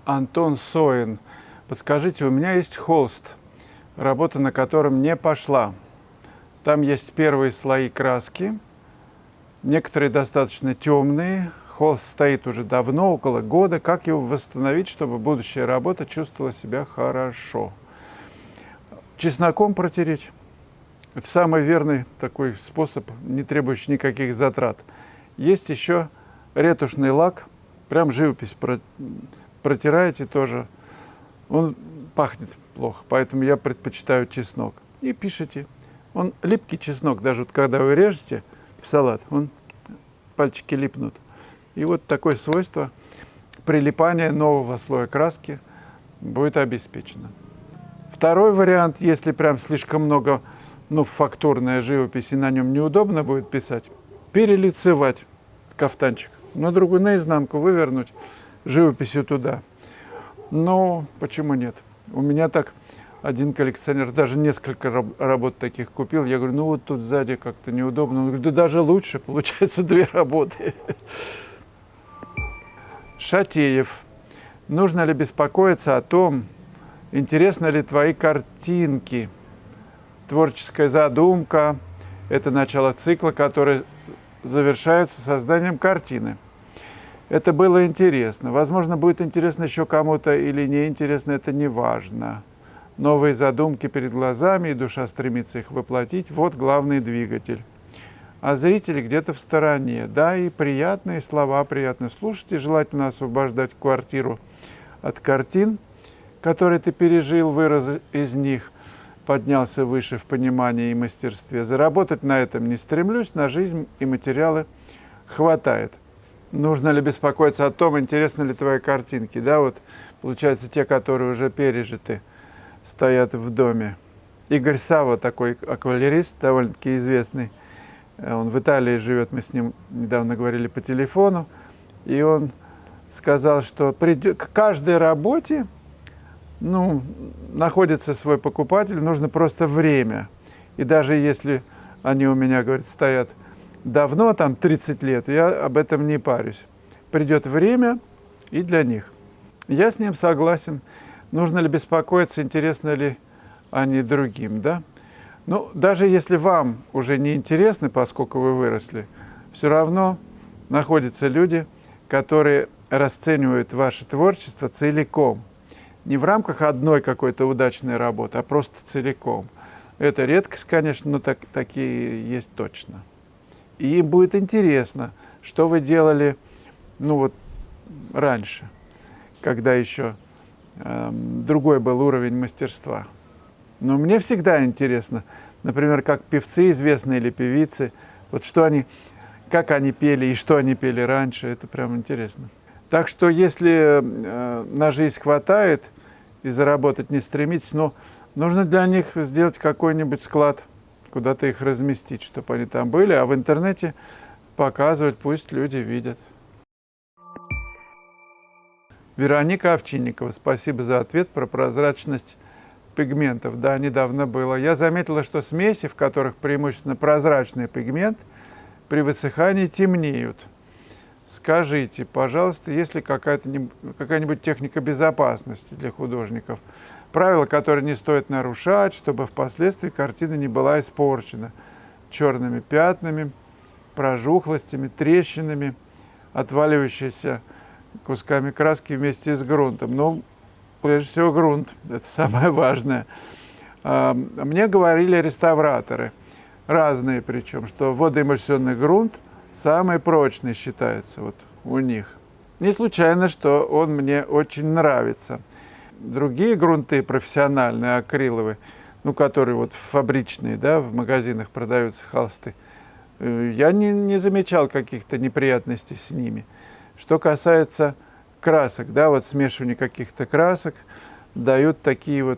Антон Соин. Подскажите, у меня есть холст, работа на котором не пошла. Там есть первые слои краски, некоторые достаточно темные. Холст стоит уже давно, около года. Как его восстановить, чтобы будущая работа чувствовала себя хорошо? Чесноком протереть. Это самый верный такой способ, не требующий никаких затрат. Есть еще ретушный лак. Прям живопись протираете тоже. Он пахнет плохо, поэтому я предпочитаю чеснок. И пишите. Он липкий чеснок, даже вот когда вы режете в салат, пальчики липнут. И вот такое свойство прилипания нового слоя краски будет обеспечено. Второй вариант, если прям слишком много, фактурная живопись, и на нем неудобно будет писать, перелицевать кафтанчик, наизнанку вывернуть живописью туда. Но почему нет? У меня так один коллекционер даже несколько работ таких купил. Я говорю, вот тут сзади как-то неудобно. Он говорит, да даже лучше, получается 2 работы. Шатеев. Нужно ли беспокоиться о том, интересны ли твои картинки? Творческая задумка – это начало цикла, который завершается созданием картины. Это было интересно. Возможно, будет интересно еще кому-то или неинтересно, это не важно. Новые задумки перед глазами, и душа стремится их воплотить. Вот главный двигатель. А зрители где-то в стороне. Да, и приятные слова, приятно слушать, и желательно освобождать квартиру от картин, которые ты пережил, вырос из них, поднялся выше в понимании и мастерстве. Заработать на этом не стремлюсь, на жизнь и материалы хватает. Нужно ли беспокоиться о том, интересны ли твои картинки? Да, вот получается, те, которые уже пережиты, стоят в доме. Игорь Сава, такой аквалерист, довольно-таки известный. Он в Италии живет, мы с ним недавно говорили по телефону. И он сказал, что к каждой работе находится свой покупатель, нужно просто время. И даже если они у меня, говорит, стоят давно, там 30 лет, я об этом не парюсь. Придет время и для них. Я с ним согласен. Нужно ли беспокоиться, интересно ли они другим, да? Даже если вам уже не интересны, поскольку вы выросли, все равно находятся люди, которые расценивают ваше творчество целиком. Не в рамках одной какой-то удачной работы, а просто целиком. Это редкость, конечно, но такие есть точно. И им будет интересно, что вы делали, раньше, когда еще другой был уровень мастерства. Но мне всегда интересно, например, как певцы известные или певицы, как они пели и что они пели раньше, это прям интересно. Так что если на жизнь хватает и заработать не стремитесь, но нужно для них сделать какой-нибудь склад, куда-то их разместить, чтобы они там были, а в интернете показывать, пусть люди видят. Вероника Овчинникова, спасибо за ответ про прозрачность пигментов. Да, недавно было. Я заметила, что смеси, в которых преимущественно прозрачный пигмент, при высыхании темнеют. Скажите, пожалуйста, есть ли какая-нибудь техника безопасности для художников? Правила, которые не стоит нарушать, чтобы впоследствии картина не была испорчена черными пятнами, прожухлостями, трещинами, отваливающимися кусками краски вместе с грунтом. Прежде всего, грунт – это самое важное. Мне говорили реставраторы, разные причем, что водоэмульсионный грунт самый прочный считается у них. Не случайно, что он мне очень нравится. Другие грунты профессиональные, акриловые, которые фабричные, да, в магазинах продаются холсты, я не замечал каких-то неприятностей с ними. Что касается красок, да, смешивание каких-то красок дают такие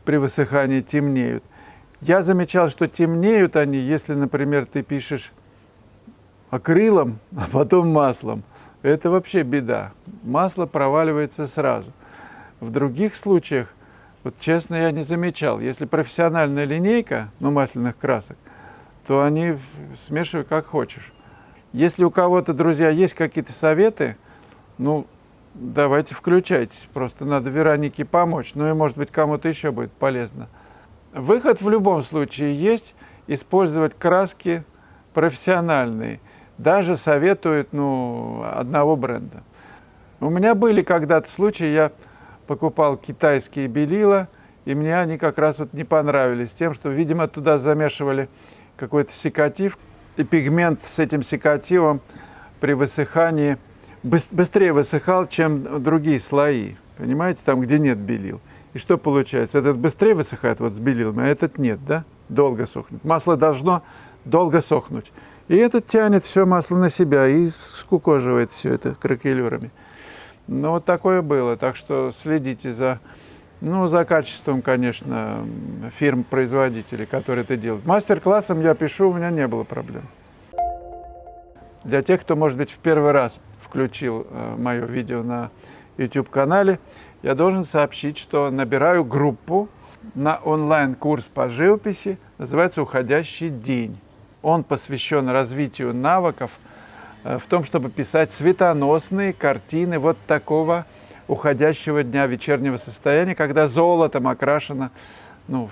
при высыхании темнеют. Я замечал, что темнеют они, если, например, ты пишешь акрилом, а потом маслом. Это вообще беда. Масло проваливается сразу. В других случаях, честно, я не замечал. Если профессиональная линейка, масляных красок, то они смешивай как хочешь. Если у кого-то, друзья, есть какие-то советы, давайте включайтесь. Просто надо Веронике помочь. Ну и, может быть, кому-то еще будет полезно. Выход в любом случае есть. Использовать краски профессиональные. Даже советуют одного бренда. У меня были когда-то случаи, я покупал китайские белила, и мне они как раз вот не понравились тем, что, видимо, туда замешивали какой-то секатив, и пигмент с этим секативом при высыхании быстрее высыхал, чем другие слои. Понимаете, там, где нет белил. И что получается? Этот быстрее высыхает вот с белилами, а этот нет, да? Долго сохнет. Масло должно долго сохнуть. И этот тянет все масло на себя и скукоживает все это кракелюрами. Ну, вот такое было. Так что следите за качеством, конечно, фирм-производителей, которые это делают. Мастер-классом я пишу, у меня не было проблем. Для тех, кто, может быть, в первый раз включил мое видео на YouTube-канале, я должен сообщить, что набираю группу на онлайн-курс по живописи, называется «Уходящий день». Он посвящен развитию навыков в том, чтобы писать светоносные картины вот такого уходящего дня, вечернего состояния, когда золотом окрашено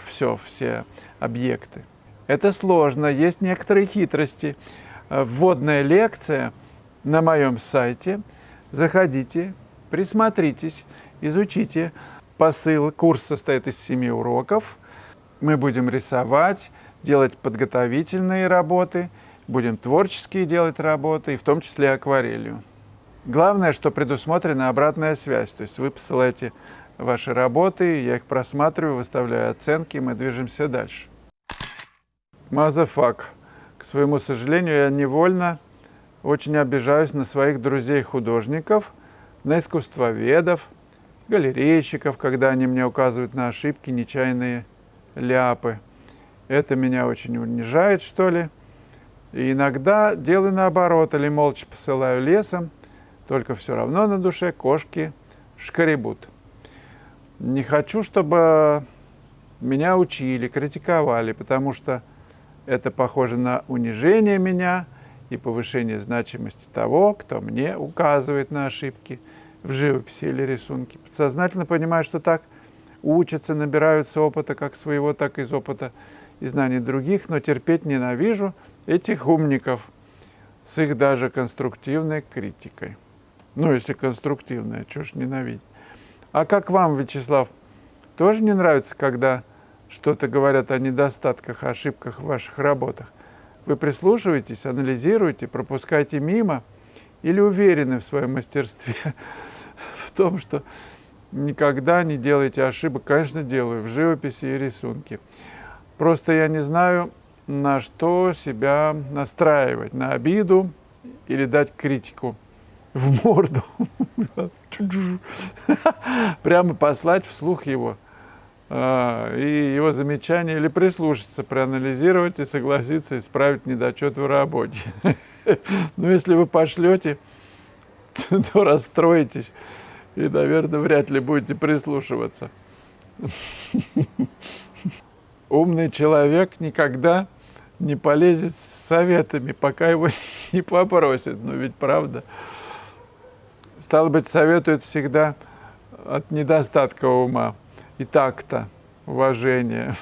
все объекты. Это сложно, есть некоторые хитрости. Вводная лекция на моем сайте. Заходите, присмотритесь, изучите посыл. Курс состоит из 7 уроков. Мы будем рисовать, делать подготовительные работы, будем творческие делать работы, и в том числе акварелью. Главное, что предусмотрена обратная связь. То есть вы посылаете ваши работы, я их просматриваю, выставляю оценки, и мы движемся дальше. Мазафак. К своему сожалению, я невольно очень обижаюсь на своих друзей-художников, на искусствоведов, галерейщиков, когда они мне указывают на ошибки, нечаянные ляпы. Это меня очень унижает, что ли. И иногда делаю наоборот, или молча посылаю лесом, только все равно на душе кошки шкребут. Не хочу, чтобы меня учили, критиковали, потому что это похоже на унижение меня и повышение значимости того, кто мне указывает на ошибки в живописи или рисунке. Подсознательно понимаю, что так учатся, набираются опыта как своего, так и из опыта и знаний других, но терпеть ненавижу этих умников с их даже конструктивной критикой. Ну, если конструктивная, чего ж ненавидеть. А как вам, Вячеслав, тоже не нравится, когда что-то говорят о недостатках, ошибках в ваших работах? Вы прислушиваетесь, анализируете, пропускаете мимо или уверены в своем мастерстве в том, что никогда не делаете ошибок? Конечно, делаю в живописи и рисунке. Просто я не знаю, на что себя настраивать, на обиду или дать критику в морду. Прямо послать вслух его. И его замечания, или прислушаться, проанализировать и согласиться исправить недочет в работе. Но если вы пошлете, то расстроитесь и, наверное, вряд ли будете прислушиваться. Умный человек никогда не полезет с советами, пока его не попросят. Ну ведь правда. Стало быть, советуют всегда от недостатка ума и такта, уважения.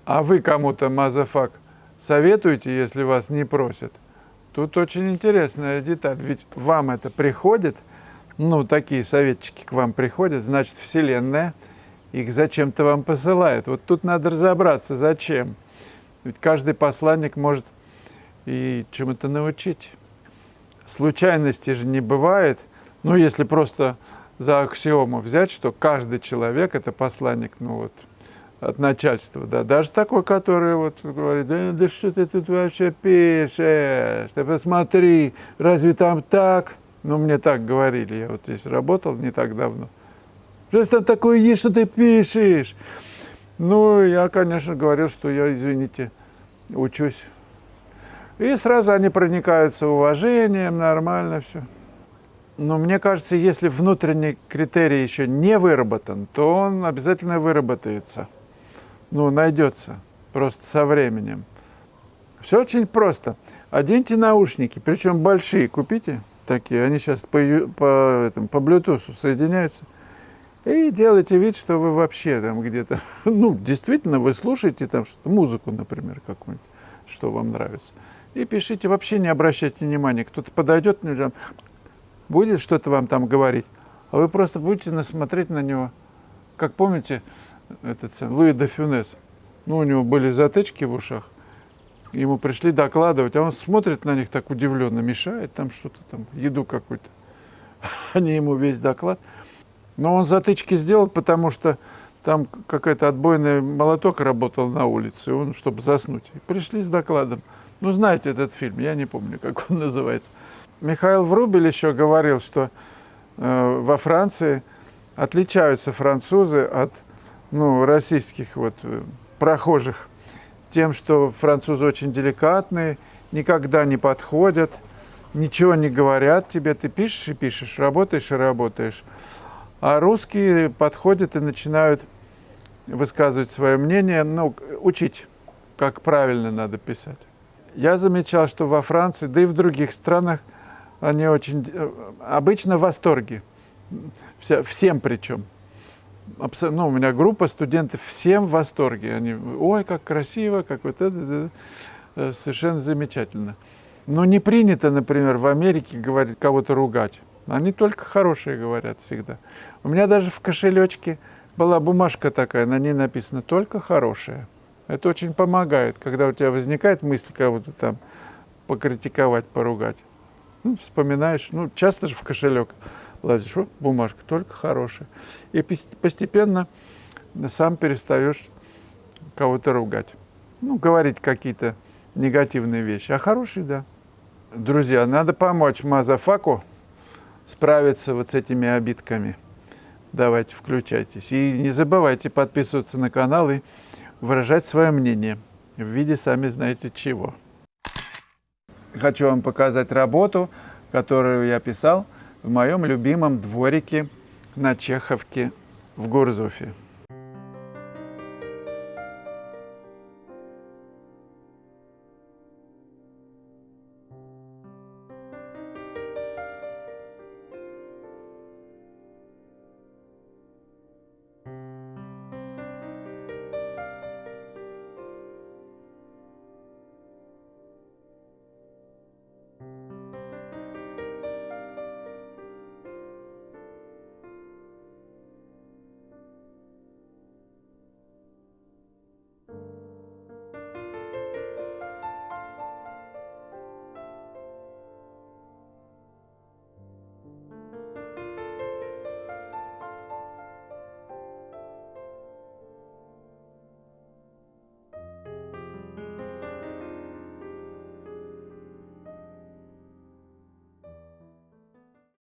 А вы кому-то, мазафак, советуете, если вас не просят? Тут очень интересная деталь. Ведь вам это приходит, такие советчики к вам приходят, значит, Вселенная их зачем-то вам посылает. Вот тут надо разобраться, зачем. Ведь каждый посланник может и чему-то научить. Случайности же не бывает. Если просто за аксиому взять, что каждый человек – это посланник, от начальства, да, даже такой, который говорит, да что ты тут вообще пишешь, ты посмотри, разве там так? Мне так говорили, я здесь работал не так давно. Что там такое есть, что ты пишешь? Я, конечно, говорил, что я, извините, учусь. И сразу они проникаются уважением, нормально все. Но мне кажется, если внутренний критерий еще не выработан, то он обязательно выработается. Найдется, просто со временем. Все очень просто. Оденьте наушники, причем большие, купите такие, они сейчас по Bluetooth соединяются. И делайте вид, что вы вообще там где-то, ну, действительно, вы слушаете там что-то, музыку, например, какую-нибудь, что вам нравится. И пишите, вообще не обращайте внимания. Кто-то подойдет, будет что-то вам там говорить, а вы просто будете смотреть на него. Как помните, Луи де Фюнес, ну, у него были затычки в ушах, ему пришли докладывать, а он смотрит на них так удивленно, мешает там что-то, там, еду какую-то. Они ему весь доклад. Но он затычки сделал, потому что там какой-то отбойный молоток работал на улице, он, чтобы заснуть. И пришли с докладом. Ну, знаете этот фильм, я не помню, как он называется. Михаил Врубель еще говорил, что во Франции отличаются французы от российских прохожих тем, что французы очень деликатные, никогда не подходят, ничего не говорят тебе, ты пишешь и пишешь, работаешь и работаешь. А русские подходят и начинают высказывать свое мнение, учить, как правильно надо писать. Я замечал, что во Франции, да и в других странах, они очень обычно в восторге. Всем причем. У меня группа студентов, всем в восторге. Они, ой, как красиво, как вот это, совершенно замечательно. Но не принято, например, в Америке говорить, кого-то ругать. Они только хорошие говорят всегда. У меня даже в кошелечке была бумажка такая, на ней написано «только хорошее». Это очень помогает, когда у тебя возникает мысль кого-то там покритиковать, поругать. Вспоминаешь, часто же в кошелек лазишь, бумажка «только хорошая». И постепенно сам перестаешь кого-то ругать. Говорить какие-то негативные вещи. А хорошие, да. Друзья, надо помочь мазафаку справиться с этими обидками. Давайте, включайтесь. И не забывайте подписываться на канал и выражать свое мнение в виде сами знаете чего. Хочу вам показать работу, которую я писал в моем любимом дворике на Чеховке в Гурзуфе.